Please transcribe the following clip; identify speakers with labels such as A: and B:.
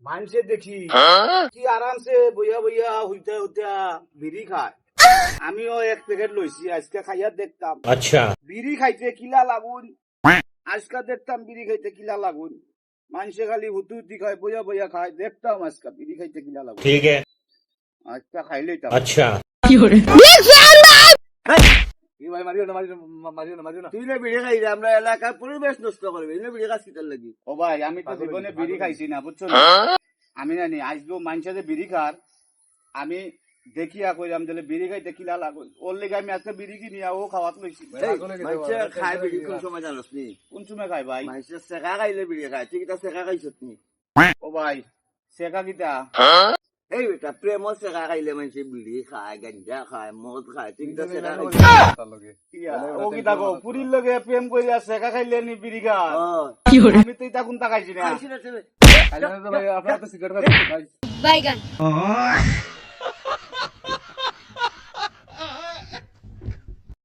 A: মানুষে দেখি কি আরামসে বইয়া বইয়া হইতে হইতে বিড়ি খায়। আমিও এক প্যাকেট লইছি, আজকে খাইয়া দেখতাম
B: अच्छा
A: বিড়ি খাইতে কিলা লাগুন। আজকে দেখতাম বিড়ি খাইতে কিলা লাগুন। মানুষে খালি হুতু হুতি খায়, বইয়া বইয়া খায়, দেখতাম আজকে বিড়ি খাইতে কিলা লাগুন।
B: ठीक है
A: আজকে খাইলেইতাম।
B: अच्छा
A: কি ভাই, মারিও না, মারিও না। তুই না বিড়ি খাই, আমরা এলাকার পরিবেশ নষ্ট করবি, না বিড়ি খাস কিতার লাগি? ও ভাই, আমি তো জীবনে বিড়ি খাইছি না, বুঝছো না? আমি জানি আজকে মানুষে যে বিড়ি খার, আমি দেখিয়া কইলাম যে বিড়ি খাইতে কিলা লাগুন। ওর লেগে আমি আজকে বিড়ি কিনিয়া ও খাওয়াত লইছি।
C: মানুষে খায় বিড়ি কোন সময় জানোস নি?
A: কোন সময় খাই ভাই?
C: মানুষে সেকা খাইলে বিড়ি খায়, ঠিক আছে? সেকা খাইছত নি?
A: ও ভাই, শেখা কিতা?
C: এই বেটা, প্রেম সেকা খাইলে মানুষে বিড়ি খায়, গাঞ্জা খায়, মদ খায়, ঠিক আছে? সেকা খাইছে।
A: কিয়া, ও কিতা কও, পুরির লগে প্রেম কইরা শেখা খাইলে নি বিড়ি খায়? আমি তো ইতা কোনটা খাইছি না।
C: খাইছি না তুমি?
D: ভাই আপনারা তো সিগারেট খাচ্ছেন ভাই।
E: Bye, gun.